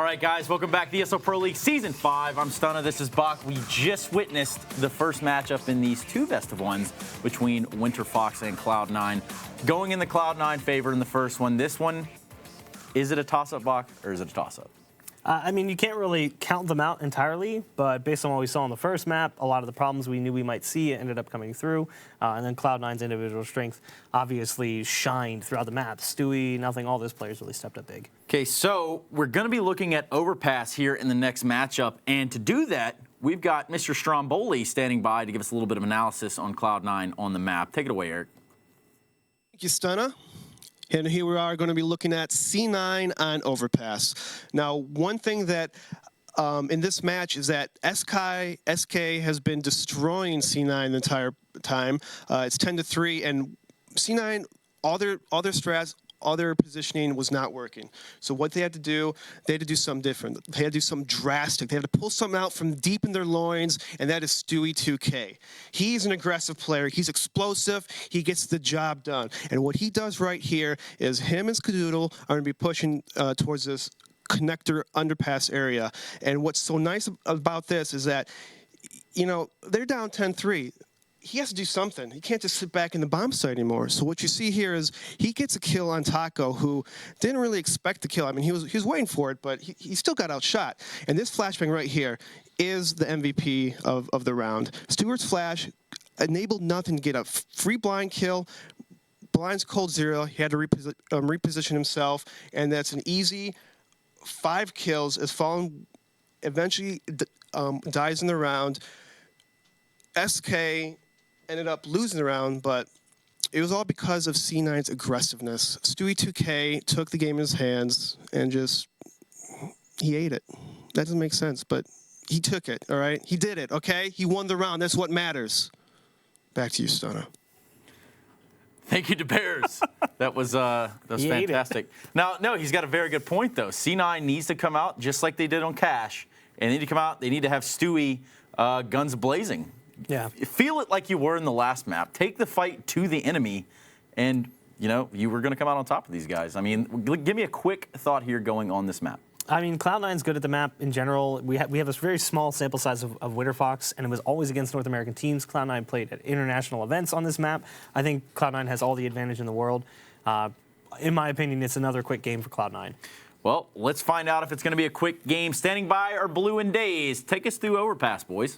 All right, guys, welcome back to the ESL Pro League Season 5. I'm Stunna, this is Bach. We just witnessed the first matchup in these two best-of-ones between Winterfox and Cloud9. Going in the Cloud9 favor in the first one. This one, is it a toss-up, Bach, or is it a toss-up? I mean, you can't really count them out entirely, but based on what we saw on the first map, a lot of the problems we knew we might see ended up coming through. And then Cloud9's individual strength obviously shined throughout the map. Stewie, nothing, all those players really stepped up big. Okay, so we're going to be looking at Overpass here in the next matchup. And to do that, we've got Mr. Stromboli standing by to give us a little bit of analysis on Cloud9 on the map. Take it away, Eric. Thank you, Stunna. And here we are going to be looking at C9 on Overpass. Now, one thing that in this match is that SK has been destroying C9 the entire time. It's 10-3, and C9, all their strats, all their positioning was not working. So what they had to do something different. They had to do something drastic. They had to pull something out from deep in their loins, and that is Stewie 2K. He's an aggressive player. He's explosive. He gets the job done. And what he does right here is him and Skadoodle are going to be pushing towards this connector underpass area. And what's so nice about this is that, you know, they're down 10-3. He has to do something. He can't just sit back in the bomb site anymore. So what you see here is he gets a kill on Taco, who didn't really expect the kill. I mean, he was waiting for it, but he still got outshot. And this flashbang right here is the MVP of the round. Stewart's flash enabled nothing to get a free blind kill. Blind's cold 0. He had to reposition himself, and that's an easy 5 kills as Fallen eventually dies in the round. SK ended up losing the round, but it was all because of C9's aggressiveness. Stewie 2K took the game in his hands and just, he ate it. That doesn't make sense, but he took it, all right? He did it, okay? He won the round. That's what matters. Back to you, Stunna. Thank you to Bears. That was fantastic. Now, no, he's got a very good point, though. C9 needs to come out just like they did on Cash. And they need to come out. They need to have Stewie guns blazing. Yeah. Feel it like you were in the last map. Take the fight to the enemy, and, you know, you were going to come out on top of these guys. I mean, give me a quick thought here going on this map. I mean, Cloud9's good at the map in general. We have this very small sample size of Winterfox, and it was always against North American teams. Cloud9 played at international events on this map. I think Cloud9 has all the advantage in the world. In my opinion, it's another quick game for Cloud9. Well, let's find out if it's going to be a quick game. Standing by are Blue and Daze. Take us through Overpass, boys.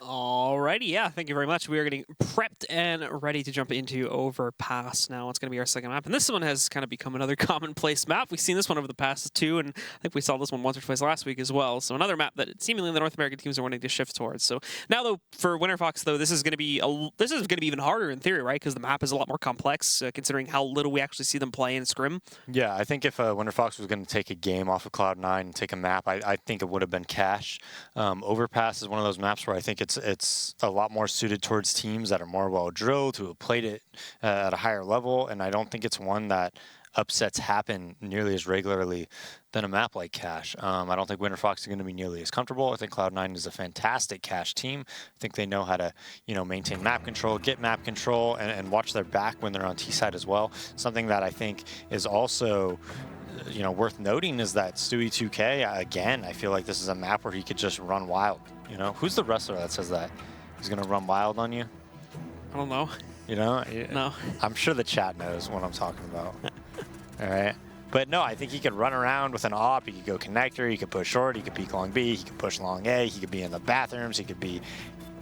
Alrighty, yeah, thank you very much. We are getting prepped and ready to jump into Overpass now. It's going to be our second map, and this one has kind of become another commonplace map. We've seen this one over the past 2, and I think we saw this one once or twice last week as well. So another map that seemingly the North American teams are wanting to shift towards. So now, though, for Winterfox, though, this is going to be even harder in theory, right? Because the map is a lot more complex, considering how little we actually see them play in scrim. Yeah, I think if Winterfox was going to take a game off of Cloud9 and take a map, I think it would have been Cash. Overpass is one of those maps where I think it's a lot more suited towards teams that are more well drilled, who have played it at a higher level, and I don't think it's one that upsets happen nearly as regularly than a map like Cash. I don't think Winterfox is going to be nearly as comfortable. I think Cloud9 is a fantastic Cash team. I think they know how to, maintain map control, get map control, and watch their back when they're on T side as well. Something that I think is also worth noting is that Stewie 2K, again, I feel like this is a map where he could just run wild. Who's the wrestler that says that he's going to run wild on you? I don't know. No. I'm sure the chat knows what I'm talking about. All right. But no, I think he could run around with an AWP. He could go connector. He could push short. He could peek long B. He could push long A. He could be in the bathrooms. He could be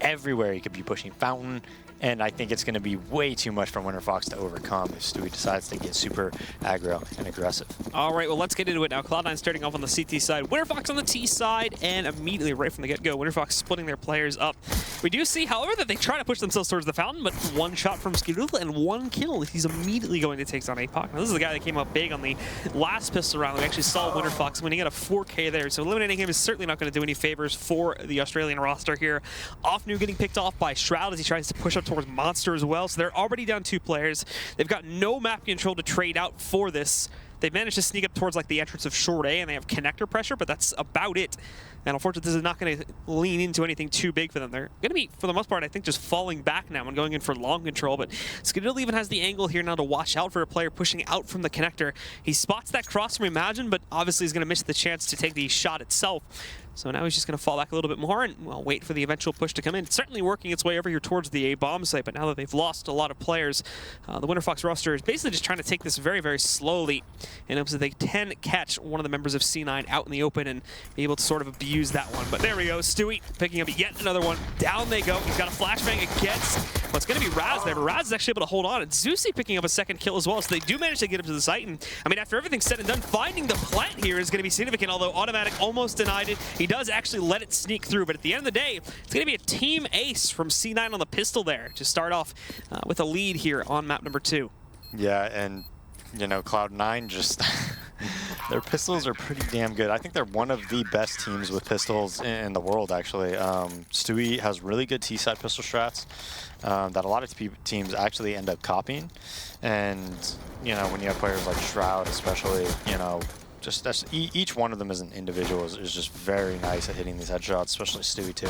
everywhere. He could be pushing fountain. And I think it's going to be way too much for Winterfox to overcome if Stewie decides to get super aggro and aggressive. All right, well, let's get into it now. Cloud9 starting off on the CT side, Winterfox on the T side, and immediately right from the get-go, Winterfox splitting their players up. We do see, however, that they try to push themselves towards the fountain, but one shot from Skadoodle and one kill. He's immediately going to take on APOC. Now, this is the guy that came up big on the last pistol round. We actually saw Winterfox winning at a 4K there, so eliminating him is certainly not going to do any favors for the Australian roster here. Offnu getting picked off by Shroud as he tries to push up towards Monster as well, so they're already down 2 players. They've got no map control to trade out for this. They've managed to sneak up towards like the entrance of short A, and they have connector pressure, but that's about it. And unfortunately, this is not going to lean into anything too big for them. They're going to be, for the most part, I think, just falling back now and going in for long control. But Skadoodle even has the angle here now to watch out for a player pushing out from the connector. He spots that cross from Imagine, but obviously he's going to miss the chance to take the shot itself. So now he's just going to fall back a little bit more and, well, wait for the eventual push to come in. It's certainly working its way over here towards the A bomb site, but now that they've lost a lot of players, the Winterfox roster is basically just trying to take this very, very slowly in hopes that they can catch one of the members of C9 out in the open and be able to sort of abuse that one. But there we go, Stewie picking up yet another one. Down they go. He's got a flashbang against what's going to be Raz there, but Raz is actually able to hold on. And Zeusy picking up a second kill as well, so they do manage to get him to the site. And I mean, after everything's said and done, finding the plant here is going to be significant, although Automatic almost denied it. He does actually let it sneak through, but at the end of the day, it's going to be a team ace from C9 on the pistol there to start off with a lead here on map number 2. Yeah, and you know, Cloud9 just their pistols are pretty damn good. I think they're one of the best teams with pistols in the world, actually. Stewie has really good T-side pistol strats that a lot of teams actually end up copying. And, you know, when you have players like Shroud, especially, you know, just each one of them as an individual is just very nice at hitting these headshots, especially Stewie too.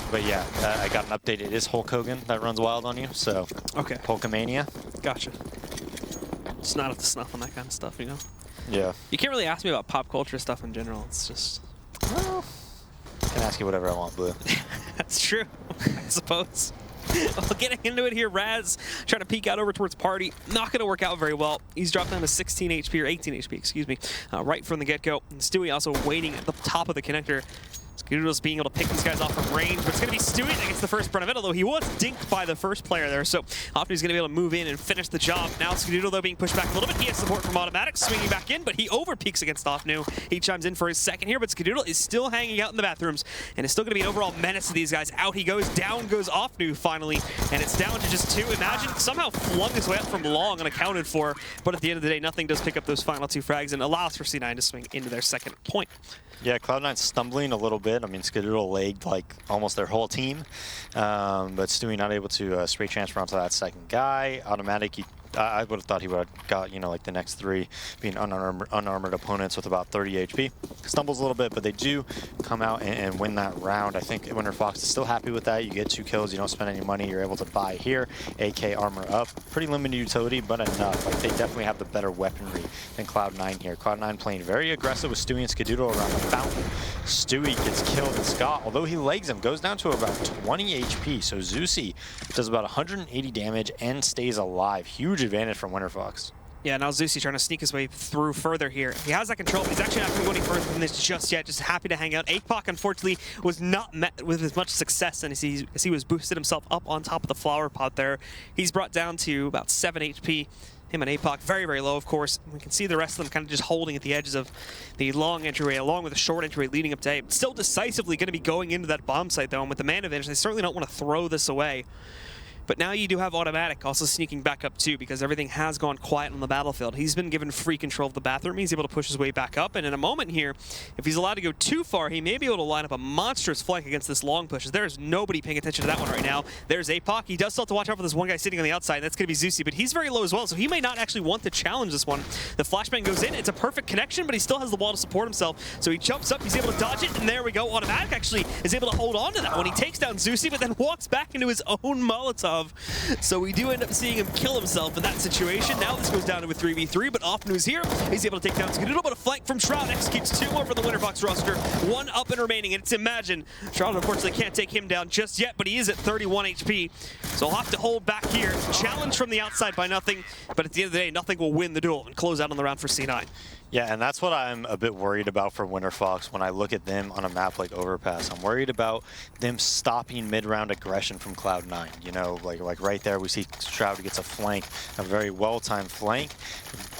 But yeah, I got an update. It is Hulk Hogan that runs wild on you, so okay. Hulkamania. Gotcha. Just not up to snuff on that kind of stuff, you know? Yeah. You can't really ask me about pop culture stuff in general. It's just... Well, I can ask you whatever I want, Blue. That's true, I suppose. Well, getting into it here, Raz trying to peek out over towards Party. Not going to work out very well. He's dropped down to 16 HP, or 18 HP, excuse me, right from the get-go. And Stewie also waiting at the top of the connector. Skadoodle's being able to pick these guys off from range, but it's going to be Stewie that gets the first brunt of it, although he was dinked by the first player there, so Opti's going to be able to move in and finish the job. Now Skadoodle, though, being pushed back a little bit. He has support from Automatic, swinging back in, but he overpeaks against Opnu. He chimes in for his second here, but Skadoodle is still hanging out in the bathrooms, and it's still going to be an overall menace to these guys. Out he goes, down goes Opnu finally, and it's down to just 2. Imagine somehow flung his way up from long unaccounted for, but at the end of the day, nothing does pick up those final 2 frags and allows for C9 to swing into their second point. Yeah, Cloud9 stumbling a little bit. I mean, Skadoodle lagged like almost their whole team, but Stewie not able to straight transfer onto that second guy. Automatic, I would have thought he would have got, you know, like the next 3 being unarmored opponents with about 30 HP. Stumbles a little bit, but they do come out and win that round. I think Winterfox is still happy with that. You get 2 kills, you don't spend any money, you're able to buy here. AK armor up, pretty limited utility, but enough. Like, they definitely have the better weaponry than Cloud9 here. Cloud9 playing very aggressive with Stewie and Skadoodle around the fountain. Stewie gets killed, and Scott, although he legs him, goes down to about 20 HP. So Zeusy does about 180 damage and stays alive. Huge advantage from Winterfox. Yeah, now Zeusy trying to sneak his way through further here. He has that control. He's actually not going to go any further than this just yet. Just happy to hang out. APOC, unfortunately, was not met with as much success as he was boosted himself up on top of the flower pot there. He's brought down to about 7 HP. Him and APOC very, very low, of course. We can see the rest of them kind of just holding at the edges of the long entryway, along with the short entryway leading up to A. Still decisively going to be going into that bomb site, though, and with the man advantage, they certainly don't want to throw this away. But now you do have Automatic also sneaking back up too, because everything has gone quiet on the battlefield. He's been given free control of the bathroom. He's able to push his way back up, and in a moment here, if he's allowed to go too far, he may be able to line up a monstrous flank against this long push. There's nobody paying attention to that one right now. There's APOC. He does still have to watch out for this one guy sitting on the outside. That's going to be Zeusy, but he's very low as well, so he may not actually want to challenge this one. The flashbang goes in. It's a perfect connection, but he still has the wall to support himself, so he jumps up. He's able to dodge it, and there we go. Automatic actually is able to hold on to that one. He takes down Zeusy, but then walks back into his own Molotov. So we do end up seeing him kill himself in that situation. Now this goes down to a 3v3, but Opnu's here. He's able to take down Skadoodle, but a flank from Shroud executes 2 more for the Winterfox roster. 1 up and remaining, and it's Imagine. Shroud unfortunately can't take him down just yet, but he is at 31 HP. So he'll have to hold back here. Challenge from the outside by nothing, but at the end of the day, nothing will win the duel and close out on the round for C9. Yeah, and that's what I'm a bit worried about for Winterfox when I look at them on a map like Overpass. I'm worried about them stopping mid-round aggression from Cloud9. You know, like right there, we see Shroud gets a flank, a very well-timed flank.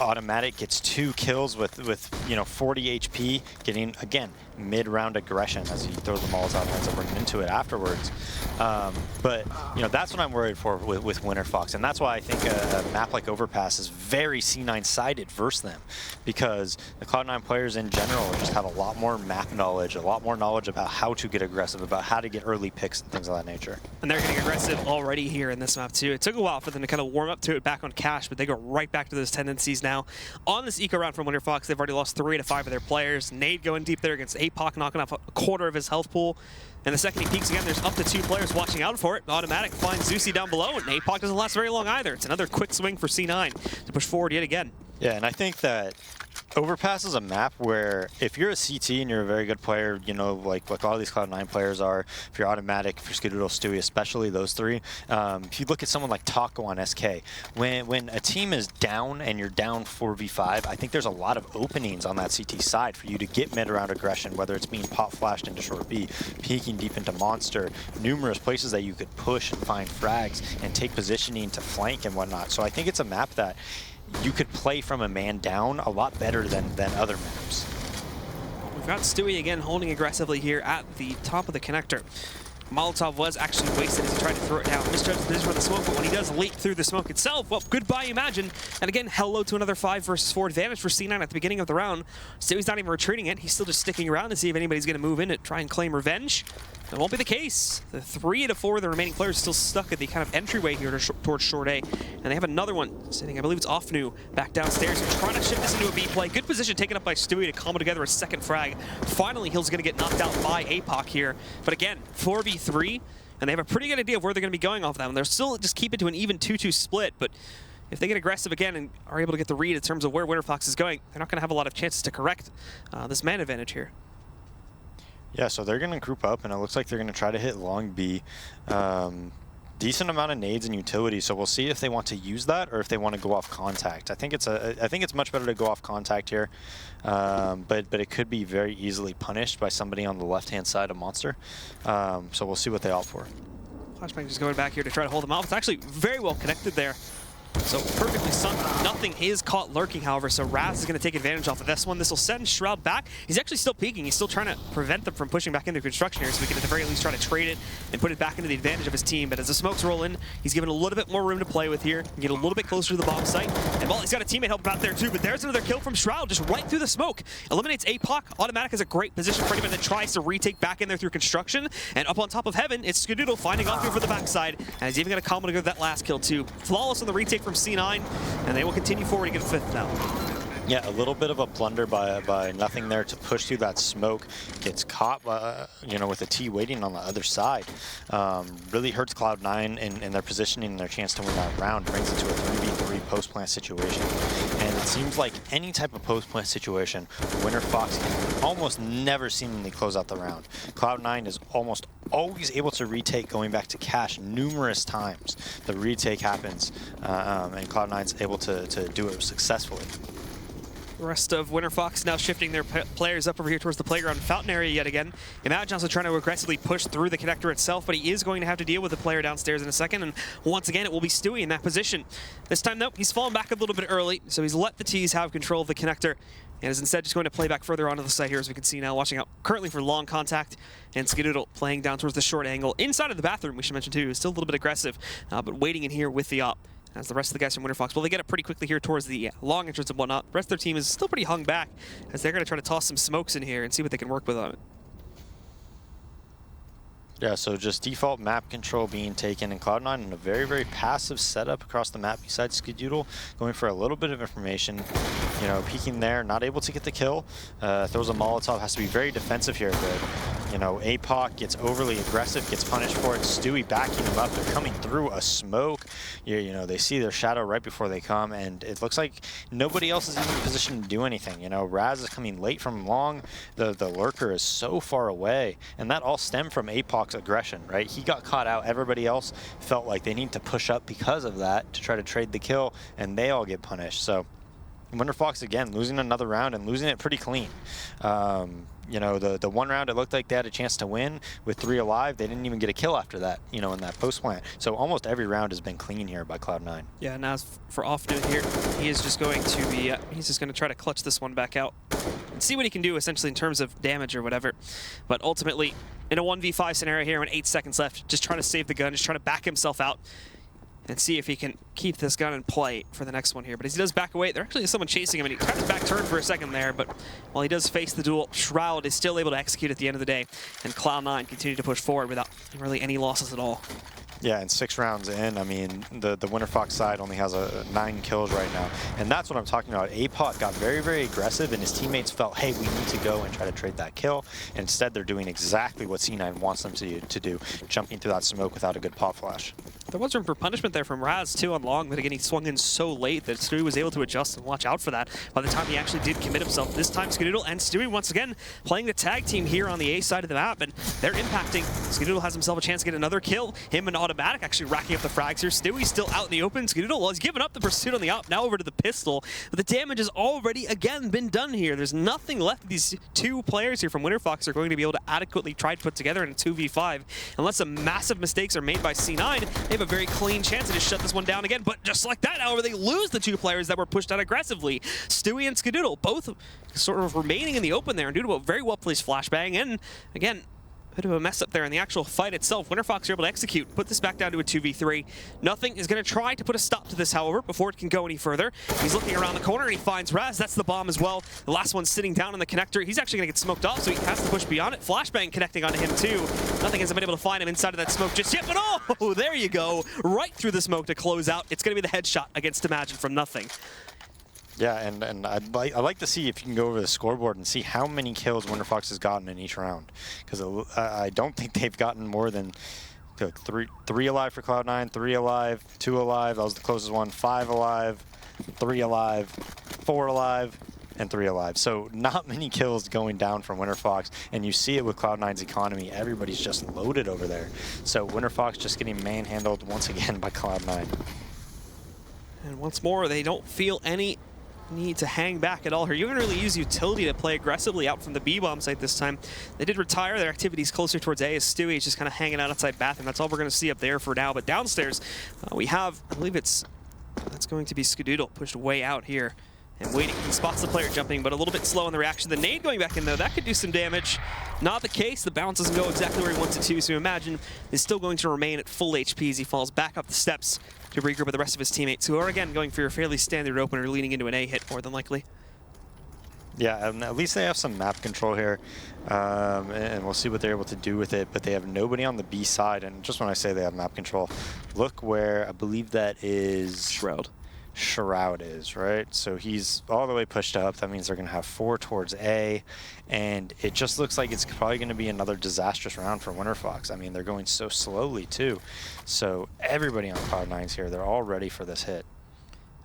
Automatic gets 2 kills with you know, 40 HP, getting, again, mid-round aggression as he throws the Molotov and ends up running into it afterwards. But that's what I'm worried for with Winterfox, and that's why I think a map like Overpass is very C9-sided versus them, because the Cloud9 players in general just have a lot more map knowledge, a lot more knowledge about how to get aggressive, about how to get early picks and things of that nature. And they're getting aggressive already here in this map too. It took a while for them to kind of warm up to it back on Cash, but they go right back to those tendencies now. On this eco round from Winterfox, they've already lost 3 to 5 of their players. Nade going deep there against APOC, knocking off a quarter of his health pool. And the second he peeks again, there's up to 2 players watching out for it. Automatic finds Zeusy down below, and APOC doesn't last very long either. It's another quick swing for C9 to push forward yet again. Yeah, and I think that Overpass is a map where if you're a CT and you're a very good player, like a lot of these Cloud9 players are, if you're Automatic, if you're Skadoodle, Stewie, especially those 3, if you look at someone like Taco on SK, when a team is down and you're down 4v5, I think there's a lot of openings on that CT side for you to get mid-round aggression, whether it's being pop-flashed into short B, peeking deep into Monster, numerous places that you could push and find frags and take positioning to flank and whatnot. So I think it's a map that you could play from a man down a lot better than other maps. We've got Stewie again holding aggressively here at the top of the connector. Molotov was actually wasted as he tried to throw it down. Misjudged the position for the smoke, but when he does leap through the smoke itself, well, goodbye Imagine. And again, hello to another 5 versus 4 advantage for C9 at the beginning of the round. Stewie's not even retreating it. He's still just sticking around to see if anybody's going to move in to try and claim revenge. That won't be the case. The 3 to 4 of the remaining players still stuck at the kind of entryway here towards short A. And they have another one sitting, I believe it's Offnu, back downstairs. They're trying to shift this into a B play. Good position taken up by Stewie to combo together a second frag. Finally, Hill's going to get knocked out by APOC here. But again, 4v3. And they have a pretty good idea of where they're going to be going off them. They're still just keep it to an even 2-2 split, but if they get aggressive again and are able to get the read in terms of where Winterfox is going, they're not going to have a lot of chances to correct this man advantage here. Yeah, so they're going to group up, and it looks like they're going to try to hit long B. Decent amount of nades and utility, so we'll see if they want to use that or if they want to go off contact. I think it's much better to go off contact here, but it could be very easily punished by somebody on the left-hand side of Monster. So we'll see what they opt for. Flashbang just going back here to try to hold them off. It's actually very well connected there. So perfectly sunk. Nothing is caught lurking, however, so Raz is going to take advantage off of this one. This will send Shroud back. He's actually still peeking. He's still trying to prevent them from pushing back into construction here, so we can at the very least try to trade it and put it back into the advantage of his team. But as the smokes roll in, he's given a little bit more room to play with here, get a little bit closer to the bomb site. And well, he's got a teammate helping out there too, but there's another kill from Shroud, just right through the smoke. Eliminates APOC. Automatic is a great position for him, and then tries to retake back in there through construction. And up on top of Heaven, it's Skadoodle finding off here for the backside, and he's even going to combo to go that last kill too. Flawless on the retake from C9. And they will continue forward to get a 5th now. Yeah, a little bit of a blunder by Nothing there to push through that smoke. Gets caught, with a T waiting on the other side. Really hurts Cloud9 in their positioning and their chance to win that round. Brings it to a 3v3 post-plant situation. And it seems like any type of post-plant situation, Winterfox can almost never seemingly close out the round. Cloud9 is almost always able to retake going back to Cash numerous times. The retake happens, and Cloud9's able to do it successfully. The rest of Winterfox now shifting their players up over here towards the playground fountain area yet again. Imagine also trying to aggressively push through the connector itself, but he is going to have to deal with the player downstairs in a second, and once again it will be Stewie in that position. This time, nope, he's fallen back a little bit early, so he's let the T's have control of the connector, and is instead just going to play back further onto the site here, as we can see now, watching out currently for long contact, and Skadoodle playing down towards the short angle. Inside of the bathroom, we should mention too, is still a little bit aggressive, but waiting in here with the op. As the rest of the guys from Winterfox, well, they get up pretty quickly here towards the long entrance and whatnot. The rest of their team is still pretty hung back, as they're going to try to toss some smokes in here and see what they can work with on it. Yeah, so just default map control being taken, and Cloud9 in a very, very passive setup across the map besides Skadoodle, going for a little bit of information, peeking there, not able to get the kill. Throws a Molotov, has to be very defensive here, but, APOC gets overly aggressive, gets punished for it. Stewie backing him up, they're coming through a smoke. They see their shadow right before they come, and it looks like nobody else is even in position to do anything. Raz is coming late from long, the lurker is so far away, and that all stemmed from APOC's aggression, right? He got caught out. Everybody else felt like they need to push up because of that to try to trade the kill, and they all get punished. So Winterfox, again, losing another round and losing it pretty clean. The one round it looked like they had a chance to win with 3 alive. They didn't even get a kill after that, in that post plant. So almost every round has been clean here by Cloud9. Yeah, now for Offnoon here, he is just going to be, he's just going to try to clutch this one back out and see what he can do essentially in terms of damage or whatever. But ultimately, in a 1v5 scenario here with 8 seconds left, just trying to save the gun, just trying to back himself out and see if he can keep this gun in play for the next one here. But as he does back away, there actually is someone chasing him, and he tried to back turn for a second there, but while he does face the duel, Shroud is still able to execute at the end of the day, and Cloud9 continue to push forward without really any losses at all. Yeah, and 6 rounds in, I mean, the Winterfox side only has 9 kills right now. And that's what I'm talking about. APOC got very, very aggressive, and his teammates felt, hey, we need to go and try to trade that kill. And instead, they're doing exactly what C9 wants them to do, jumping through that smoke without a good pop flash. There was room for punishment there from Raz, too, on long, but again, he swung in so late that Stewie was able to adjust and watch out for that by the time he actually did commit himself. This time, Skadoodle and Stewie, once again, playing the tag team here on the A side of the map, and they're impacting. Skadoodle has himself a chance to get another kill. Him and Automatic actually racking up the frags here. Stewie's still out in the open. Skadoodle, well, he's given up the pursuit on the op, now over to the pistol. But the damage has already, again, been done here. There's nothing left. These 2 players here from Winterfox are going to be able to adequately try to put together in a 2v5. Unless some massive mistakes are made by C9, they have a very clean chance to just shut this one down again. But just like that, however, they lose the 2 players that were pushed out aggressively. Stewie and Skadoodle, both sort of remaining in the open there, and due to a very well-placed flashbang, and again, a bit of a mess up there in the actual fight itself. Winterfox are able to execute, put this back down to a 2v3. Nothing is going to try to put a stop to this, however, before it can go any further. He's looking around the corner, and he finds Raz. That's the bomb as well. The last one's sitting down on the connector. He's actually going to get smoked off, so he has to push beyond it. Flashbang connecting onto him, too. Nothing has been able to find him inside of that smoke just yet, but oh, there you go. Right through the smoke to close out. It's going to be the headshot against Imagine from nothing. Yeah, and I'd like to see if you can go over the scoreboard and see how many kills Winterfox has gotten in each round. Because I don't think they've gotten more than like three alive for Cloud9, 3 alive, 2 alive, that was the closest one, 5 alive, 3 alive, 4 alive, and 3 alive. So not many kills going down from Winterfox, and you see it with Cloud9's economy. Everybody's just loaded over there. So Winterfox just getting manhandled once again by Cloud9. And once more, they don't feel any need to hang back at all here. You can really use utility to play aggressively out from the B-bomb site this time. They did retire their activities closer towards A as Stewie is just kind of hanging out outside bathroom. That's all we're going to see up there for now. But downstairs, we have, I believe that's going to be Skadoodle pushed way out here and waiting. He spots the player jumping, but a little bit slow in the reaction. The nade going back in, though, that could do some damage. Not the case. The bounce doesn't go exactly where he wants it to, so Imagine is still going to remain at full HP as he falls back up the steps to regroup with the rest of his teammates, who are, again, going for a fairly standard opener, leading into an A hit, more than likely. Yeah, at least they have some map control here, and we'll see what they're able to do with it, but they have nobody on the B side, and just when I say they have map control, look where I believe that is... Shroud is, right? So he's all the way pushed up. That means they're going to have 4 towards A, and it just looks like it's probably going to be another disastrous round for Winterfox. I mean, they're going so slowly, too. So everybody on Cloud9's here. They're all ready for this hit.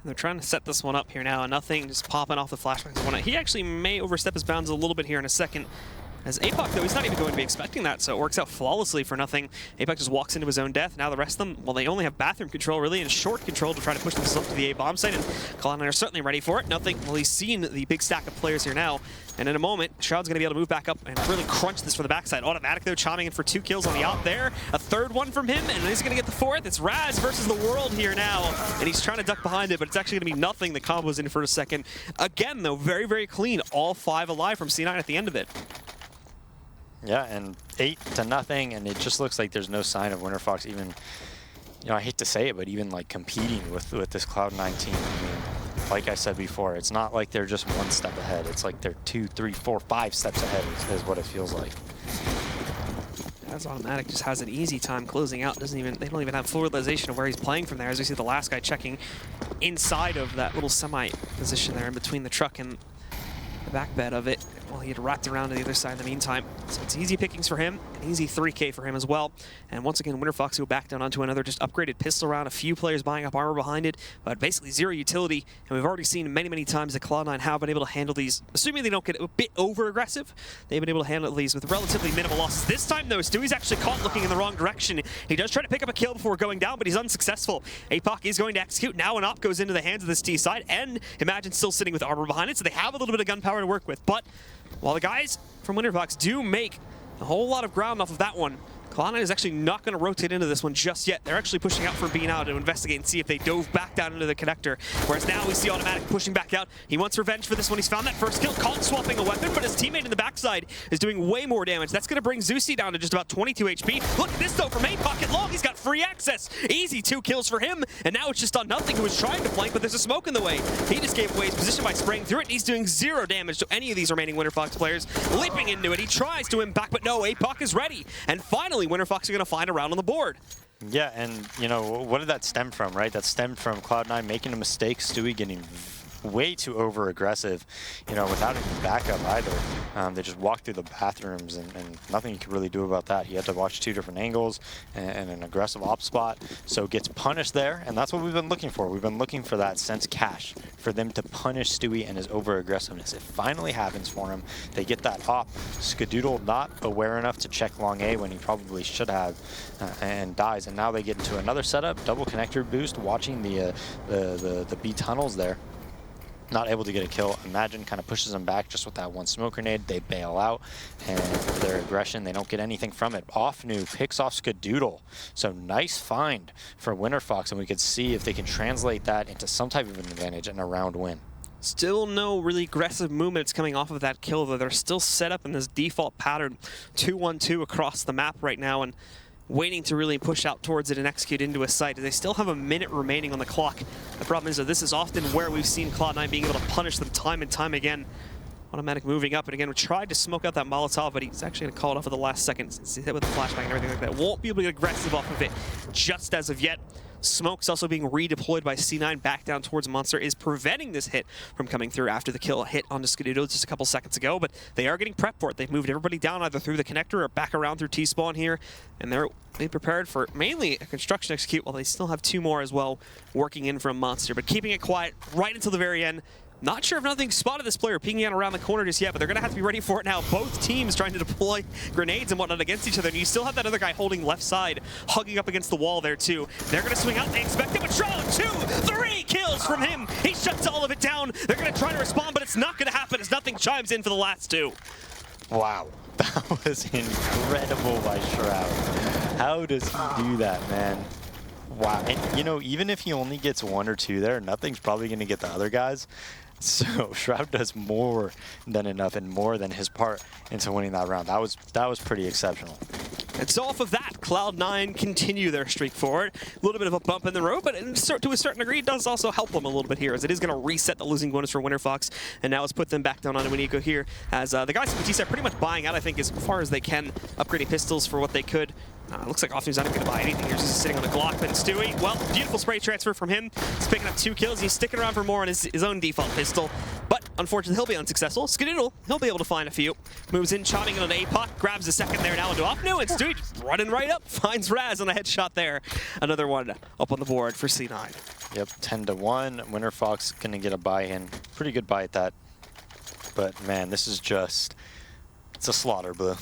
They're trying to set this one up here now, and nothing just popping off the flashbangs. He actually may overstep his bounds a little bit here in a second. As APOC, though, he's not even going to be expecting that, so it works out flawlessly for nothing. APOC just walks into his own death. Now the rest of them, well, they only have bathroom control, really, and short control to try to push themselves to the A bomb site, and Cloud9 are certainly ready for it. Nothing, well, he's seen the big stack of players here now, and in a moment, Shroud's going to be able to move back up and really crunch this for the backside. Automatic, though, chiming in for 2 kills on the op there. A third one from him, and he's going to get the 4th. It's Raz versus the world here now, and he's trying to duck behind it, but it's actually going to be nothing. The combo's in for a second. Again, though, very, very clean. All 5 alive from C9 at the end of it. Yeah, and 8-0, and it just looks like there's no sign of Winterfox even, you know, I hate to say it, but even like competing with this Cloud9 team. I mean, like I said before, it's not like they're just 1 step ahead. It's like they're 2, 3, 4, 5 steps ahead is what it feels like. As Automatic just has an easy time closing out. They don't even have full realization of where he's playing from there. As we see the last guy checking inside of that little semi position there in between the truck and the back bed of it. Well, he had wrapped around to the other side in the meantime. So it's easy pickings for him, an easy 3K for him as well. And once again, Winterfox go back down onto another just upgraded pistol round, a few players buying up armor behind it, but basically 0 utility. And we've already seen many, many times that Cloud9 have been able to handle these, assuming they don't get a bit over-aggressive, they've been able to handle these with relatively minimal losses. This time, though, Stewie's actually caught looking in the wrong direction. He does try to pick up a kill before going down, but he's unsuccessful. APOC is going to execute. Now an op goes into the hands of this T side, and Imagine still sitting with armor behind it, so they have a little bit of gunpowder to work with. But while the guys from Winterfox do make a whole lot of ground off of that one, Cloud9 is actually not going to rotate into this one just yet. They're actually pushing out for B now to investigate and see if they dove back down into the connector. Whereas now we see Automatic pushing back out. He wants revenge for this one. He's found that first kill, caught swapping a weapon, but his teammate in the backside is doing way more damage. That's going to bring Zeusy down to just about 22 HP. Look at this though from A-Pocket Long. He's got free access. Easy 2 kills for him. And now it's just on Nothing, who was trying to flank, but there's a smoke in the way. He just gave away his position by spraying through it. And he's doing 0 damage to any of these remaining Winterfox players. Leaping into it. He tries to him back, but no, A-Pocket is ready. And finally, Winterfox are going to find a round on the board. Yeah, and you know, what did that stem from, right? That stemmed from Cloud9 making a mistake, Stewie getting way too over-aggressive, you know, without any backup either. They just walked through the bathrooms and nothing you could really do about that. You had to watch 2 different angles and an aggressive op spot, so gets punished there, and that's what we've been looking for. We've been looking for that since Cash, for them to punish Stewie and his over-aggressiveness. It finally happens for him. They get that op. Skadoodle not aware enough to check long A when he probably should have, and dies. And now they get into another setup, double connector boost, watching the B tunnels there. Not able to get a kill. Imagine kind of pushes them back just with that 1 smoke grenade. They bail out, and for their aggression, they don't get anything from it. Offnu picks off Skadoodle. So nice find for Winterfox, and we could see if they can translate that into some type of an advantage and a round win. Still no really aggressive movements coming off of that kill, though. They're still set up in this default pattern, 2-1-2 across the map right now, and waiting to really push out towards it and execute into a site. They still have a minute remaining on the clock. The problem is that this is often where we've seen Cloud9 being able to punish them time and time again. Automatic moving up, and again, we tried to smoke out that Molotov, but he's actually going to call it off at the last second since he's hit with the flashbang and everything like that. Won't be able to get aggressive off of it just as of yet. Smoke's also being redeployed by C9 back down towards Monster, is preventing this hit from coming through after the kill hit onto Skadoodle just a couple seconds ago, but they are getting prepped for it. They've moved everybody down either through the connector or back around through T-spawn here, and they're prepared for mainly a construction execute, while they still have 2 more as well working in from Monster, but keeping it quiet right until the very end. Not sure if Nothing spotted this player peeking out around the corner just yet, but they're going to have to be ready for it now. Both teams trying to deploy grenades and whatnot against each other, and you still have that other guy holding left side, hugging up against the wall there too. They're going to swing out, they expect it, but Shroud, 2, 3 kills from him. He shuts all of it down. They're going to try to respond, but it's not going to happen as Nothing chimes in for the last 2. Wow, that was incredible by Shroud. How does he do that, man? Wow, and you know, even if he only gets 1 or 2 there, Nothing's probably going to get the other guys. So Shroud does more than enough and more than his part into winning that round. That was pretty exceptional. And so off of that, Cloud9 continue their streak forward. A little bit of a bump in the road, but to a certain degree, it does also help them a little bit here, as it is going to reset the losing bonus for Winterfox, and now it's put them back down on Winiko here, as the guys from the T side pretty much buying out, I think, as far as they can, upgrading pistols for what they could. Looks like Offnu's not even going to buy anything here. He's just sitting on the Glock. But Stewie, well, beautiful spray transfer from him. He's picking up 2 kills. He's sticking around for more on his own default pistol. But unfortunately, he'll be unsuccessful. Skadoodle, he'll be able to find a few. Moves in, chopping in on APOC. Grabs a second there now into Offnu. And Stewie just running right up. Finds Raz on a headshot there. Another one up on the board for C9. Yep, 10-1. Winterfox going to get a buy-in. Pretty good buy at that. But, man, this is just... It's a slaughter, Blue.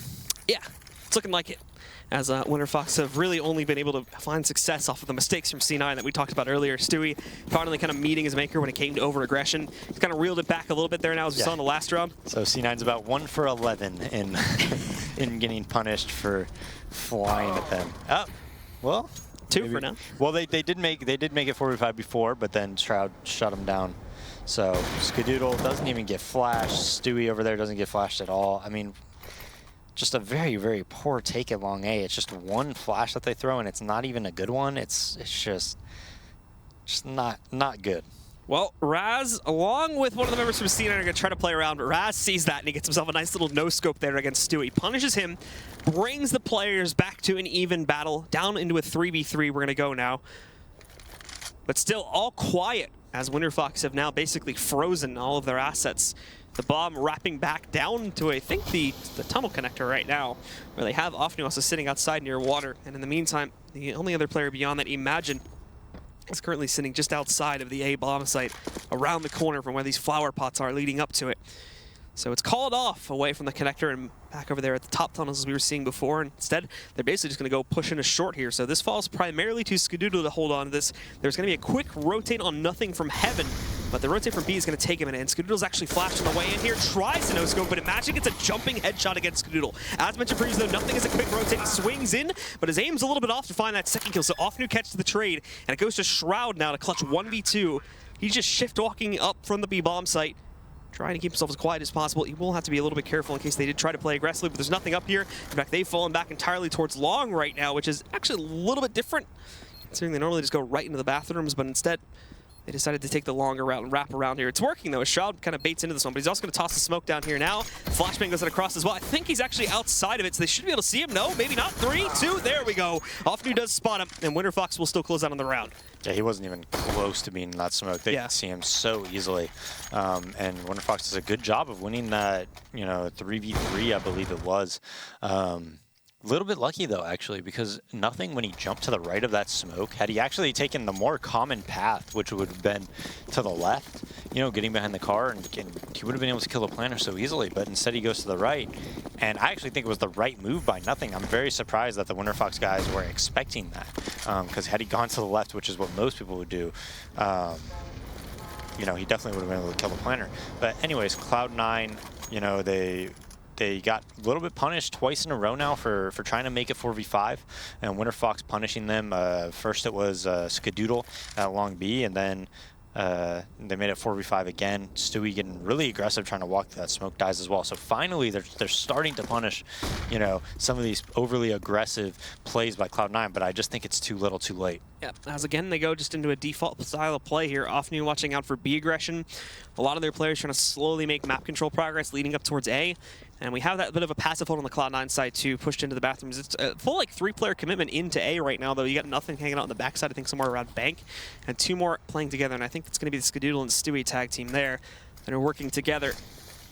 Yeah, it's looking like it. As Winterfox have really only been able to find success off of the mistakes from C9 that we talked about earlier. Stewie finally kind of meeting his maker when it came to over-aggression. He's kind of reeled it back a little bit there now, as we saw in the last round. So C9's about 1 for 11 in in getting punished for flying at them. Oh, well, 2 maybe. For now. Well, they did make it 4v5 before, but then Shroud shut him down. So Skadoodle doesn't even get flashed. Stewie over there doesn't get flashed at all. I mean, just a very, very poor take at long A. It's just 1 flash that they throw, and it's not even a good one. It's just not good. Well, Raz, along with one of the members from C9, are going to try to play around, but Raz sees that, and he gets himself a nice little no-scope there against Stewie. Punishes him, brings the players back to an even battle, down into a 3v3 we're going to go now. But still all quiet, as Winterfox have now basically frozen all of their assets. The bomb wrapping back down to, I think, the tunnel connector right now, where they have Offnu also sitting outside near water. And in the meantime, the only other player beyond that, Imagine, is currently sitting just outside of the A bomb site, around the corner from where these flower pots are leading up to it. So it's called off away from the connector and back over there at the top tunnels as we were seeing before. And instead, they're basically just going to go push in a short here. So this falls primarily to Skadoodle to hold on to this. There's going to be a quick rotate on Nothing from Heaven, But the rotate from B is going to take him, and Skadoodle's actually flashed on the way in here, tries to no-scope, but Imagine gets a jumping headshot against Skadoodle. As mentioned previously, though, nothing is a quick rotate. He swings in, but his aim's a little bit off to find that second kill, so Offnu catches the trade, and it goes to Shroud now to clutch 1v2. He's just shift walking up from the B bomb site, trying to keep himself as quiet as possible. He will have to be a little bit careful in case they did try to play aggressively, but there's nothing up here. In fact, they've fallen back entirely towards long right now, which is actually a little bit different, considering they normally just go right into the bathrooms, but instead, they decided to take the longer route and wrap around here. It's working, though. Shroud kind of baits into this one, but he's also going to toss the smoke down here now. Flashbang goes across as well. I think he's actually outside of it, so they should be able to see him. No, maybe not. 3, 2, there we go. Offnu does spot him, and Winterfox will still close out on the round. Yeah, he wasn't even close to being in that smoke. They could see him so easily. And Winterfox does a good job of winning that, 3v3, I believe it was. A little bit lucky, though, actually, because nothing when he jumped to the right of that smoke. Had he actually taken the more common path, which would have been to the left, getting behind the car, and he would have been able to kill the planter so easily, but instead he goes to the right. And I actually think it was the right move by nothing. I'm very surprised that the Winterfox guys were expecting that, because had he gone to the left, which is what most people would do, he definitely would have been able to kill the planter. But anyways, Cloud9, they got a little bit punished twice in a row now for trying to make it 4v5, and Winterfox punishing them. First it was Skadoodle at long B, and then they made it 4v5 again. Stewie getting really aggressive, trying to walk through that smoke, dies as well. So finally, they're starting to punish, some of these overly aggressive plays by Cloud9, but I just think it's too little, too late. Yeah, as again, they go just into a default style of play here. Offnu watching out for B aggression. A lot of their players trying to slowly make map control progress leading up towards A. And we have that bit of a passive hold on the Cloud9 side too, pushed into the bathrooms. It's a full 3-player commitment into A right now, though. You got nothing hanging out on the backside, I think somewhere around Bank. And 2 more playing together, and I think it's going to be the Skadoodle and Stewie tag team there that are working together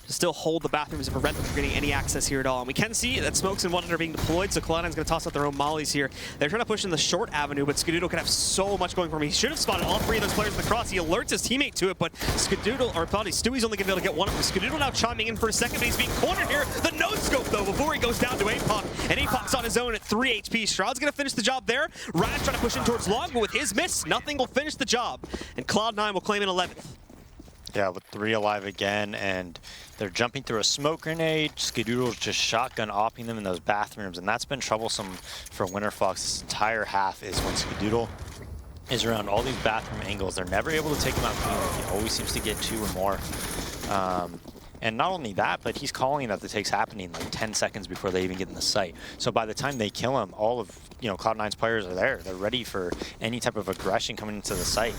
to still hold the bathrooms and prevent them from getting any access here at all. And we can see that smokes and one are being deployed, so Cloud9's going to toss out their own mollies here. They're trying to push in the short avenue, but Skadoodle could have so much going for him. He should have spotted all 3 of those players in the cross. He alerts his teammate to it, but Stewie's only going to be able to get one of them. Skadoodle now chiming in for a second, but he's being cornered here. The no-scope, though, before he goes down to Apoc. And Apoc's on his own at 3 HP. Shroud's going to finish the job there. Rad trying to push in towards long, but with his miss, nothing will finish the job. And Cloud9 will claim an 11th. Yeah, with 3 alive again, and they're jumping through a smoke grenade. Skadoodle's just shotgun opping them in those bathrooms, and that's been troublesome for Winterfox this entire half, is when Skadoodle is around all these bathroom angles. They're never able to take him out cleanly. He always seems to get 2 or more. And not only that, but he's calling that the take's happening like 10 seconds before they even get in the site. So by the time they kill him, all of Cloud9's players are there. They're ready for any type of aggression coming into the site.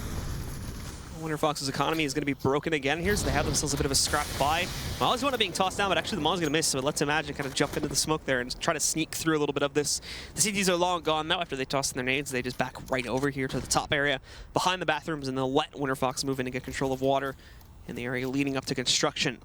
Winterfox's economy is going to be broken again here, so they have themselves a bit of a scrap buy. Molly's one being tossed down, but actually the Molly's going to miss, so it lets Imagine kind of jump into the smoke there and try to sneak through a little bit of this. The CTs are long gone now. After they toss in their nades, they just back right over here to the top area behind the bathrooms, and they'll let Winterfox move in and get control of water in the area leading up to construction.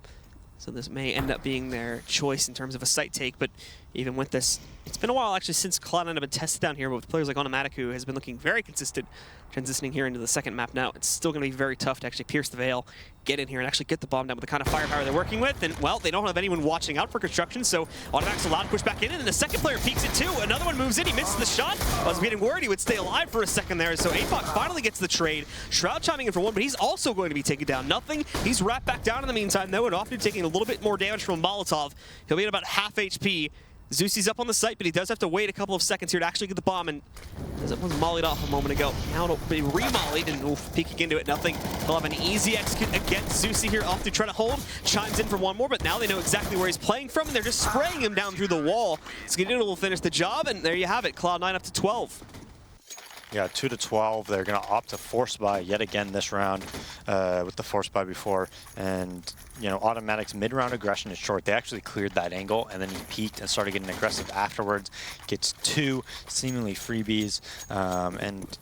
So this may end up being their choice in terms of a site take, but even with this, it's been a while actually since Cloud9 have been tested down here, but with players like Onomatic, who has been looking very consistent transitioning here into the second map now. It's still going to be very tough to actually pierce the veil, get in here, and actually get the bomb down with the kind of firepower they're working with. And, well, they don't have anyone watching out for construction, so Automatic's allowed to push back in, and the second player peeks it too. Another one moves in, he misses the shot. I was getting worried he would stay alive for a second there, so Apoc finally gets the trade. Shroud chiming in for 1, but he's also going to be taken down. Nothing. He's wrapped back down in the meantime, though, and Offnu taking a little bit more damage from Molotov. He'll be at about half HP. Zusi's up on the site, but he does have to wait a couple of seconds here to actually get the bomb, and as it was mollied off a moment ago, now it'll be re-mollied, and peeking into it, nothing. He'll have an easy execute against Zusi here, off to try to hold, chimes in for 1 more, but now they know exactly where he's playing from, and they're just spraying him down through the wall. Skadoodle will finish the job, and there you have it, Cloud9 up to 12. Yeah, 2 to 12. They're going to opt to force buy yet again this round with the force buy before. And, Automatic's mid-round aggression is short. They actually cleared that angle, and then he peeked and started getting aggressive afterwards. Gets 2 seemingly freebies. And,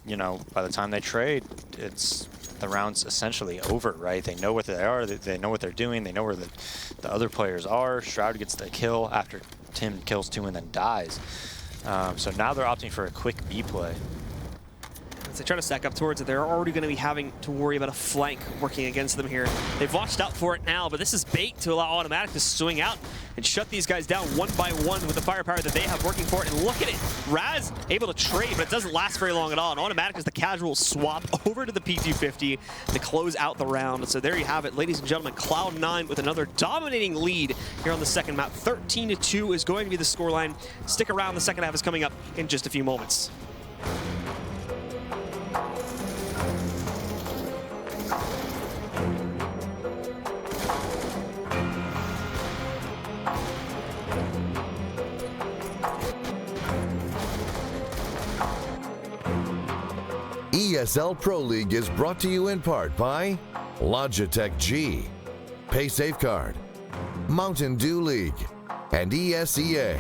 by the time they trade, the round's essentially over, right? They know what they are. They know what they're doing. They know where the other players are. Shroud gets the kill after Tim kills 2 and then dies. So now they're opting for a quick B play. They try to stack up towards it. They're already going to be having to worry about a flank working against them here. They've watched out for it now, but this is bait to allow Automatic to swing out and shut these guys down one by one with the firepower that they have working for it. And look at it. Raz able to trade, but it doesn't last very long at all. And Automatic is the casual swap over to the P250 to close out the round. So there you have it, ladies and gentlemen. Cloud9 with another dominating lead here on the second map. 13-2 is going to be the scoreline. Stick around, the second half is coming up in just a few moments. ESL Pro League is brought to you in part by Logitech G, Pay Safeguard, Mountain Dew League, and ESEA.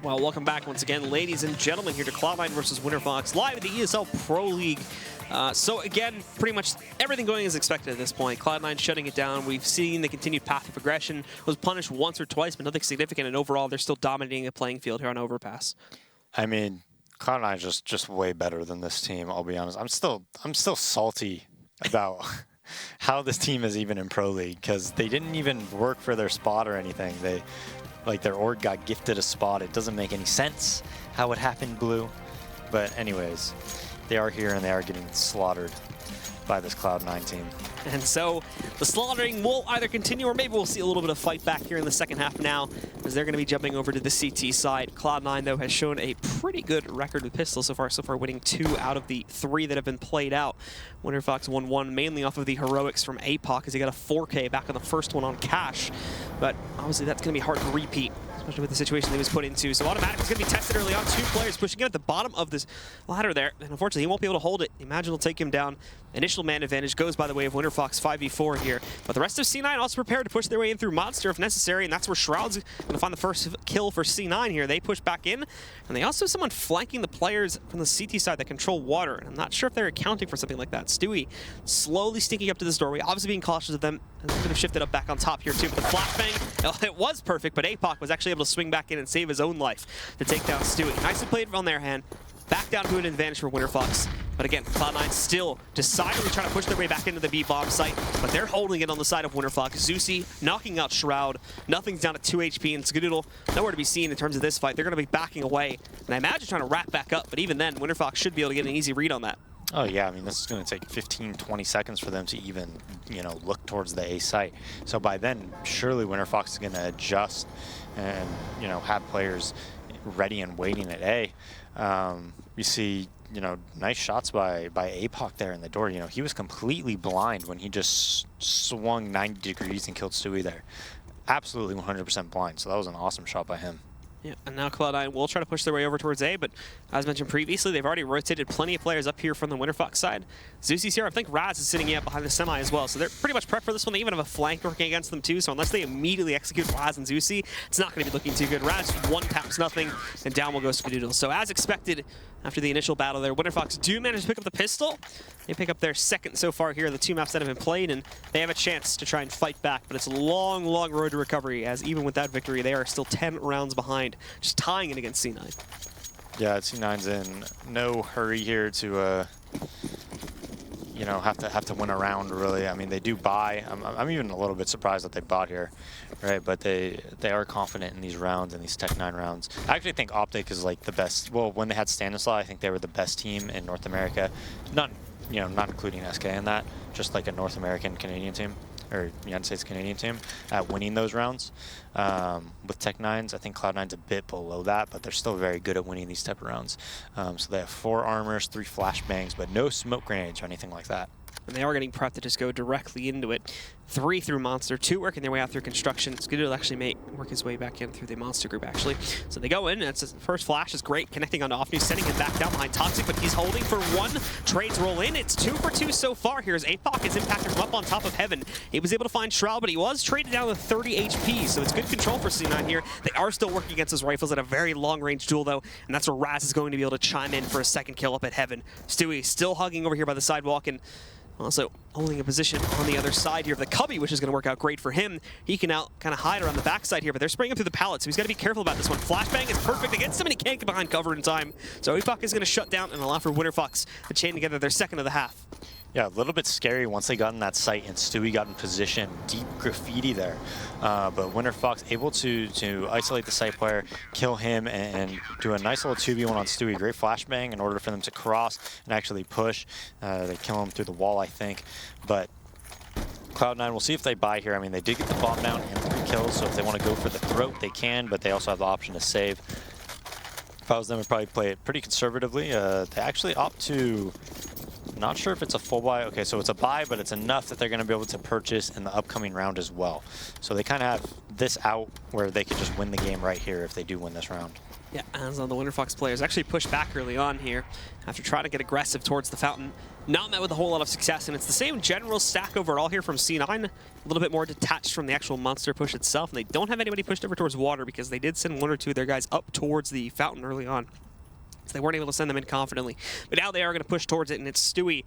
Well, welcome back once again, ladies and gentlemen, here to Cloud9 versus Winterfox, live at the ESL Pro League. So again, pretty much everything going as expected at this point. Cloud9 shutting it down. We've seen the continued path of aggression. Was punished once or twice, but nothing significant. And overall, they're still dominating the playing field here on Overpass. I mean, Cloud9 is just way better than this team. I'll be honest. I'm still salty about how this team is even in Pro League because they didn't even work for their spot or anything. Like their org got gifted a spot. It doesn't make any sense how it happened, Blue. But anyways, they are here and they are getting slaughtered by this Cloud9 team. And so the slaughtering will either continue or maybe we'll see a little bit of fight back here in the second half now as they're going to be jumping over to the CT side. Cloud9, though, has shown a pretty good record with pistols so far winning 2 out of the 3 that have been played out. Winterfox won 1 mainly off of the heroics from APOC as he got a 4K back on the first one on Cash. But obviously that's going to be hard to repeat, especially with the situation he was put into. So Automatic is going to be tested early on. 2 players pushing in at the bottom of this ladder there. And unfortunately, he won't be able to hold it. Imagine will take him down. Initial man advantage goes by the way of Winterfox 5v4 here. But the rest of C9 also prepared to push their way in through Monster if necessary. And that's where Shroud's going to find the first kill for C9 here. They push back in. And they also have someone flanking the players from the CT side that control water. And I'm not sure if they're accounting for something like that. Stewie slowly sneaking up to this doorway, obviously being cautious of them. And they're going to shift it up back on top here too. But the flashbang, it was perfect, but APOC was actually able to swing back in and save his own life to take down Stewie. Nicely played on their hand. Back down to an advantage for Winterfox. But again, Cloud9 still decidedly trying to push their way back into the B-bomb site, but they're holding it on the side of Winterfox. Zusi knocking out Shroud. Nothing's down at 2 HP, and Skadoodle nowhere to be seen in terms of this fight. They're going to be backing away, and I imagine trying to wrap back up, but even then, Winterfox should be able to get an easy read on that. Oh yeah, I mean, this is going to take 15, 20 seconds for them to even, look towards the A site. So by then, surely Winterfox is going to adjust and, have players ready and waiting at A. We see, nice shots by APOC there in the door. He was completely blind when he just swung 90 degrees and killed Stewie there. Absolutely 100% blind, so that was an awesome shot by him. Yeah, and now Cloud9 will try to push their way over towards A, but as mentioned previously, they've already rotated plenty of players up here from the Winterfox side. Zusi's here. I think Raz is sitting up behind the semi as well, so they're pretty much prepped for this one. They even have a flank working against them too, so unless they immediately execute Raz and Zusi, it's not going to be looking too good. Raz one taps nothing, and down will go Skadoodle. So as expected, after the initial battle there, Winterfox do manage to pick up the pistol. They pick up their second so far here, the 2 maps that have been played, and they have a chance to try and fight back, but it's a long, long road to recovery, as even with that victory, they are still 10 rounds behind, just tying it against C9. Yeah, C9's in no hurry here to, you know, have to win a round, really. I mean, they do buy. I'm even a little bit surprised that they bought here, right? But they are confident in these rounds, and these Tech9 rounds. I actually think Optic is like the best. Well, when they had Stanislaw, I think they were the best team in North America. Not including SK in that, just like a North American Canadian team, or United States Canadian team, at winning those rounds. With Tech9s, I think Cloud9's a bit below that, but they're still very good at winning these type of rounds. So they have 4 armors, 3 flashbangs, but no smoke grenades or anything like that. And they are getting prepped to just go directly into it. 3 through Monster, 2 working their way out through Construction. Skidoo actually work his way back in through the Monster group, actually. So they go in, and it's first flash is great, connecting onto Offnew, sending him back down behind Toxic, but he's holding for 1. Trades roll in. It's 2 for 2 so far here as APOC is impacted from up on top of Heaven. He was able to find Shroud, but he was traded down to 30 HP, so it's good control for C9 here. They are still working against his rifles at a very long-range duel, though, and that's where Raz is going to be able to chime in for a second kill up at Heaven. Stewie still hugging over here by the sidewalk, and also holding a position on the other side here of the Cubby, which is going to work out great for him. He can now kind of hide around the backside here, but they're spraying him through the pallet, so he's got to be careful about this one. Flashbang is perfect against him, and he can't get behind cover in time. So APOC is going to shut down and allow for Winterfox to chain together their second of the half. Yeah, a little bit scary once they got in that site and Stewie got in position. Deep graffiti there. But Winterfox able to isolate the site player, kill him, and do a nice little 2v1 on Stewie. Great flashbang in order for them to cross and actually push. They kill him through the wall, I think. But Cloud9, we'll see if they buy here. I mean, they did get the bomb down and 3 kills, so if they want to go for the throat, they can, but they also have the option to save. If I was them, I'd probably play it pretty conservatively. They actually opt to... Not sure if it's a full buy. Okay, so it's a buy, but it's enough that they're going to be able to purchase in the upcoming round as well. So they kind of have this out where they could just win the game right here if they do win this round. Yeah, as on the Winterfox players actually pushed back early on here after trying to get aggressive towards the fountain. Not met with a whole lot of success, and it's the same general stack overall here from C9. A little bit more detached from the actual monster push itself, and they don't have anybody pushed over towards water because they did send 1 or 2 of their guys up towards the fountain early on. So they weren't able to send them in confidently. But now they are going to push towards it, and it's Stewie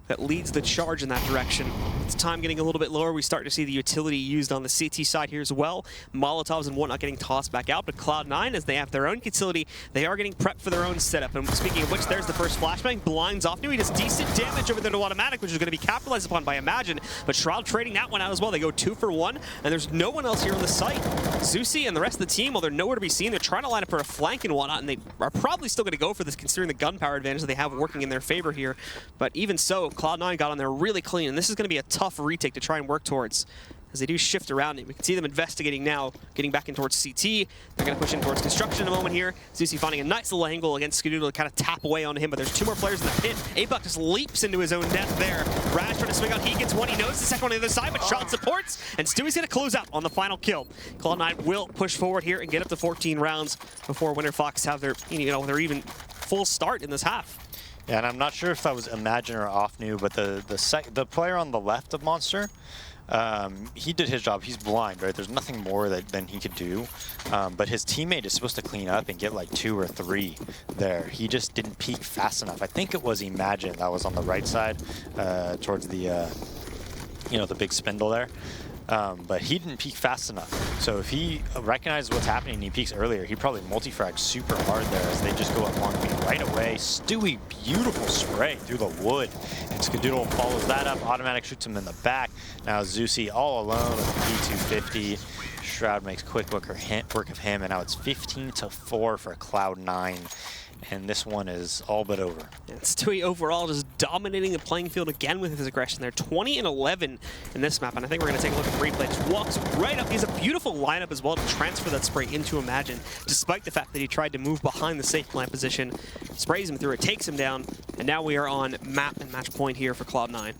that leads the charge in that direction. It's time getting a little bit lower. We start to see the utility used on the CT side here as well. Molotovs and whatnot getting tossed back out, but Cloud9, as they have their own utility, they are getting prepped for their own setup. And speaking of which, there's the first flashbang. Blinds Offnew. He does decent damage over there to Automatic, which is going to be capitalized upon by Imagine. But Shroud trading that one out as well. They go 2 for 1, and there's no one else here on the site. Zusi and the rest of the team, well, they're nowhere to be seen. They're trying to line up for a flank and whatnot, and they are probably still going to go for this considering the gunpowder advantage that they have working in their favor here. But even so, Cloud9 got on there really clean, and this is going to be a tough retake to try and work towards as they do shift around it. We can see them investigating now, getting back in towards CT. They're going to push in towards Construction in a moment here. Zusi finding a nice little angle against Skidoo to kind of tap away onto him, but there's 2 more players in the pit. APOC just leaps into his own death there. Rash trying to swing out. He gets one. He knows the second one on the other side, but Shot supports, and Stewie's going to close out on the final kill. Cloud9 will push forward here and get up to 14 rounds before Winterfox have their, their even full start in this half. Yeah, and I'm not sure if that was Imagine or Offnew, but the player on the left of Monster, he did his job. He's blind, right? There's nothing more than he could do. But his teammate is supposed to clean up and get like 2 or 3 there. He just didn't peek fast enough. I think it was Imagine that was on the right side towards the, the big spindle there. But he didn't peek fast enough. So if he recognizes what's happening and he peeks earlier, he probably multi-fragged super hard there as they just go up long beam right away. Stewie, beautiful spray through the wood. And Skadoodle follows that up. Automatic shoots him in the back. Now Zusi all alone with the P250. Shroud makes quick work of him, and now it's 15-4 for Cloud9. And this one is all but over. And Stewie overall just dominating the playing field again with his aggression. They're 20-11 in this map, and I think we're going to take a look at the replay. Just walks right up. He has a beautiful lineup as well to transfer that spray into Imagine, despite the fact that he tried to move behind the safe plant position. Sprays him through it, takes him down, and now we are on map and match point here for Cloud9.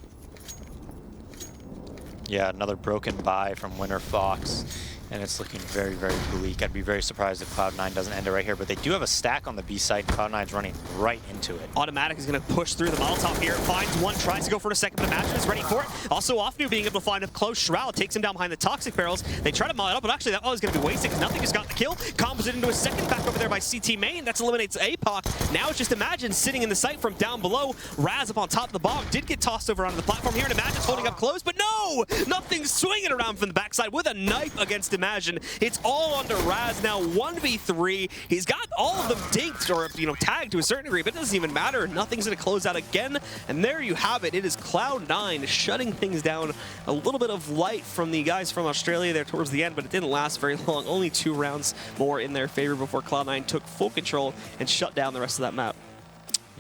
Yeah, another broken buy from Winterfox. And it's looking very, very bleak. I'd be very surprised if Cloud9 doesn't end it right here, but they do have a stack on the B side, and Cloud9's running right into it. Automatic is going to push through the Molotov here. Finds one, tries to go for it a second, but Imagine is ready for it. Also, Offnew being able to find a close Shroud, takes him down behind the Toxic barrels. They try to mile it up, but actually that was going to be wasted because nothing just got the kill. Composite into a second, back over there by CT main. That eliminates APOC. Now it's just Imagine sitting in the site from down below. Raz up on top of the bog, did get tossed over onto the platform here, and Imagine's holding up close, but no! Nothing's swinging around from the backside with a knife against imagine. It's all onto Raz now, 1v3. He's got all of them dinked or, tagged to a certain degree, but it doesn't even matter. Nothing's going to close out again, and there you have it. It is Cloud9 shutting things down. A little bit of light from the guys from Australia there towards the end, but it didn't last very long. Only 2 rounds more in their favor before Cloud9 took full control and shut down the rest of that map.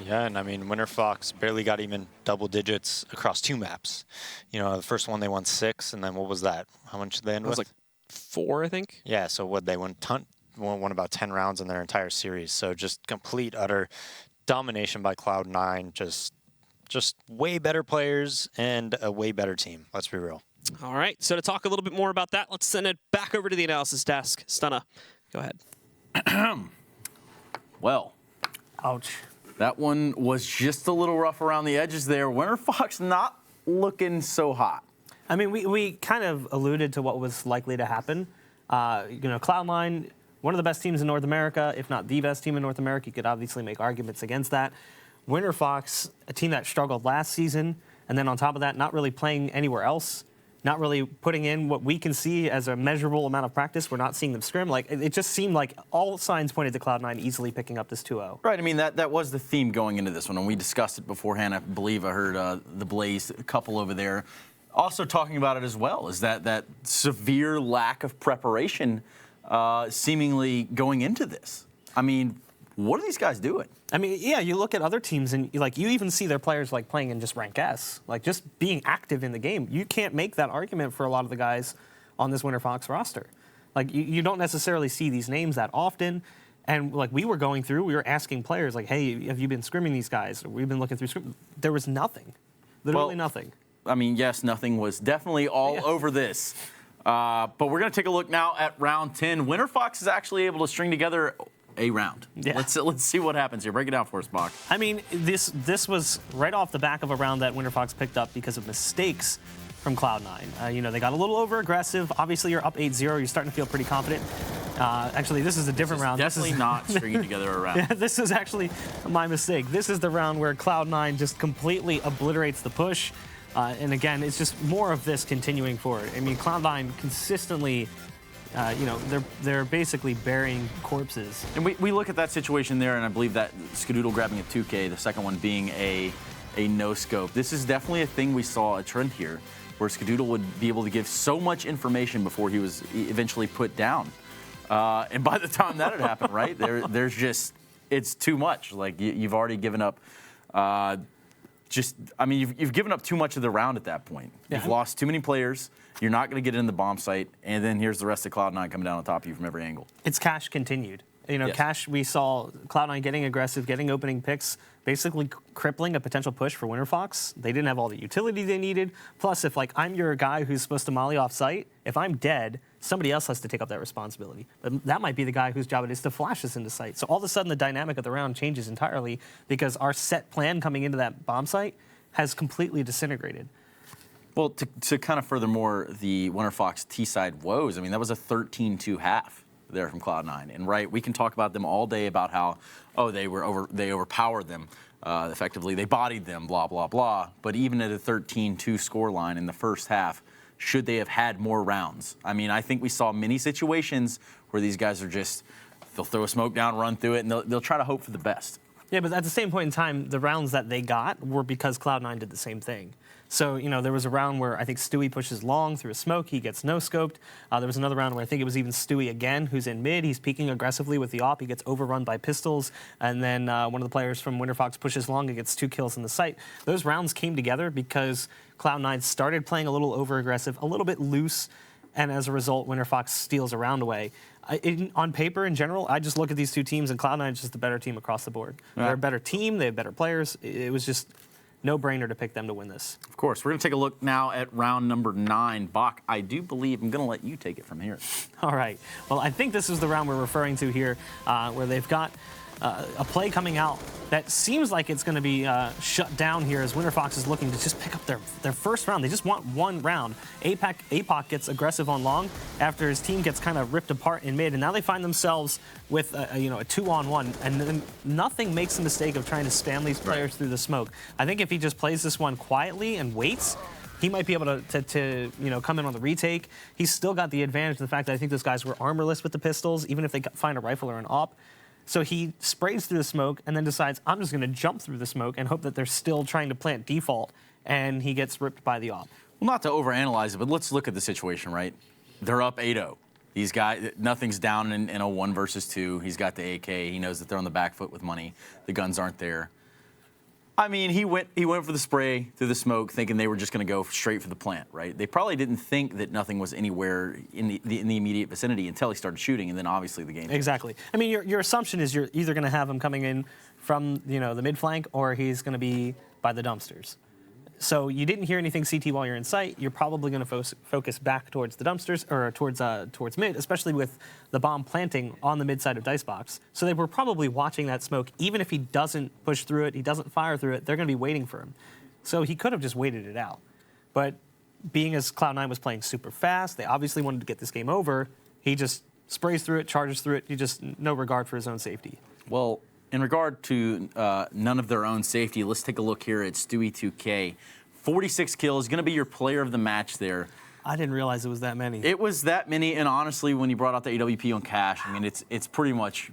Yeah, and I mean, Winterfox barely got even double digits across 2 maps. The first one they won 6, and then what was that? How much did they end with? It was like 4, I think. Yeah, so what they won about 10 rounds in their entire series. So just complete, utter domination by Cloud9. Just way better players and a way better team. Let's be real. All right, so to talk a little bit more about that, let's send it back over to the analysis desk. Stunna, go ahead. Well, Ouch. that one was just a little rough around the edges there. Winterfox not looking so hot. I mean, we kind of alluded to what was likely to happen. Cloud9, one of the best teams in North America, if not the best team in North America. You could obviously make arguments against that. Winterfox, a team that struggled last season, and then on top of that, not really playing anywhere else, not really putting in what we can see as a measurable amount of practice. We're not seeing them scrim. Like, it just seemed like all signs pointed to Cloud9 easily picking up this 2-0. Right, I mean, that was the theme going into this one, and we discussed it beforehand. I believe I heard the Blaze couple over there also talking about it as well, is that severe lack of preparation seemingly going into this. I mean, what are these guys doing? I mean, yeah, you look at other teams and you even see their players playing in just rank S, just being active in the game. You can't make that argument for a lot of the guys on this Winterfox roster. You don't necessarily see these names that often. And we were going through, we were asking players hey, have you been scrimming these guys? We've been looking through scrim. There was nothing, literally nothing. I mean, yes, nothing was definitely all over this. But we're going to take a look now at round 10. Winterfox is actually able to string together a round. Yeah. Let's see what happens here. Break it down for us, Bach. I mean, this was right off the back of a round that Winterfox picked up because of mistakes from Cloud9. They got a little over-aggressive. Obviously, you're up 8-0. You're starting to feel pretty confident. Actually, this is a different round. Definitely not stringing together a round. Yeah, this is actually my mistake. This is the round where Cloud9 just completely obliterates the push. And again, it's just more of this continuing forward. I mean, Cloud9 consistently, they're basically burying corpses. And we look at that situation there, and I believe that Skadoodle grabbing a 2K, the second one being a no-scope. This is definitely a thing we saw a trend here, where Skadoodle would be able to give so much information before he was eventually put down. And by the time that had happened, right, there's just, it's too much. You've already given up you've given up too much of the round at that point. Yeah. You've lost too many players. You're not going to get in the bomb site, and then here's the rest of Cloud9 coming down on top of you from every angle. It's cash continued. Yes. Cash, we saw Cloud9 getting aggressive, getting opening picks, basically crippling a potential push for Winterfox. They didn't have all the utility they needed. Plus, if I'm your guy who's supposed to molly off site, if I'm dead, somebody else has to take up that responsibility. But that might be the guy whose job it is to flash us into site. So all of a sudden, the dynamic of the round changes entirely because our set plan coming into that bomb site has completely disintegrated. Well, to kind of furthermore the Winterfox T-side woes, I mean, that was a 13-2 half there from Cloud9. And right, we can talk about them all day about how, they overpowered them. Effectively, they bodied them, blah, blah, blah. But even at a 13-2 scoreline in the first half, should they have had more rounds? I mean, I think we saw many situations where these guys are they'll throw a smoke down, run through it, and they'll try to hope for the best. Yeah, but at the same point in time, the rounds that they got were because Cloud9 did the same thing. So, there was a round where I think Stewie pushes long through a smoke. He gets no-scoped. There was another round where I think it was even Stewie again, who's in mid. He's peeking aggressively with the AWP. He gets overrun by pistols. And then one of the players from Winterfox pushes long and gets 2 kills in the site. Those rounds came together because Cloud9 started playing a little over-aggressive, a little bit loose. And as a result, Winterfox steals a round away. On paper, in general, I just look at these two teams, and Cloud9 is just the better team across the board. Yeah. They're a better team. They have better players. It was just no-brainer to pick them to win this. Of course. We're going to take a look now at round number 9. Bach, I do believe I'm going to let you take it from here. All right. Well, I think this is the round we're referring to here, where they've got a play coming out that seems like it's going to be shut down here as Winterfox is looking to just pick up their first round. They just want one round. APOC gets aggressive on long after his team gets kind of ripped apart in mid, and now they find themselves with a 2-on-1, and then nothing makes the mistake of trying to spam these players through the smoke. I think if he just plays this one quietly and waits, he might be able to come in on the retake. He's still got the advantage of the fact that I think those guys were armorless with the pistols, even if they find a rifle or an AWP. So he sprays through the smoke and then decides, I'm just going to jump through the smoke and hope that they're still trying to plant default, and he gets ripped by the AWP. Well, not to overanalyze it, but let's look at the situation, right? They're up 8-0. He's got, nothing's down in a 1 versus 2. He's got the AK. He knows that they're on the back foot with money. The guns aren't there. I mean, he went for the spray through the smoke, thinking they were just going to go straight for the plant, right? They probably didn't think that nothing was anywhere in the immediate vicinity until he started shooting, and then obviously the game. Exactly. I mean, your assumption is you're either going to have him coming in from the mid flank, or he's going to be by the dumpsters. So you didn't hear anything CT while you're in sight. You're probably going to focus back towards the dumpsters or towards mid, especially with the bomb planting on the mid side of Dicebox. So they were probably watching that smoke. Even if he doesn't push through it, he doesn't fire through it, they're going to be waiting for him. So he could have just waited it out. But being as Cloud9 was playing super fast, they obviously wanted to get this game over. He just sprays through it, charges through it. He just no regard for his own safety. Well, in regard to none of their own safety, let's take a look here at Stewie2K. 46 kills, going to be your player of the match there. I didn't realize it was that many. It was that many, and honestly, when you brought out the AWP on Cash, I mean, it's pretty much,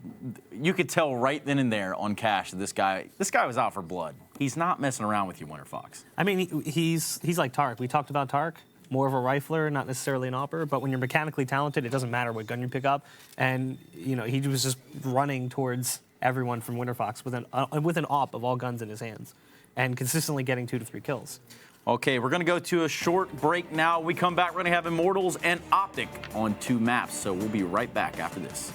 you could tell right then and there on Cash that this guy was out for blood. He's not messing around with you, Winterfox. I mean, he's like Tark. We talked about Tark. More of a rifler, not necessarily an AWPer, but when you're mechanically talented, it doesn't matter what gun you pick up. And he was just running towards everyone from Winterfox with an AWP of all guns in his hands, and consistently getting 2 to 3 kills. Okay, we're going to go to a short break now. We come back, we're going to have Immortals and Optic on 2 maps, so we'll be right back after this.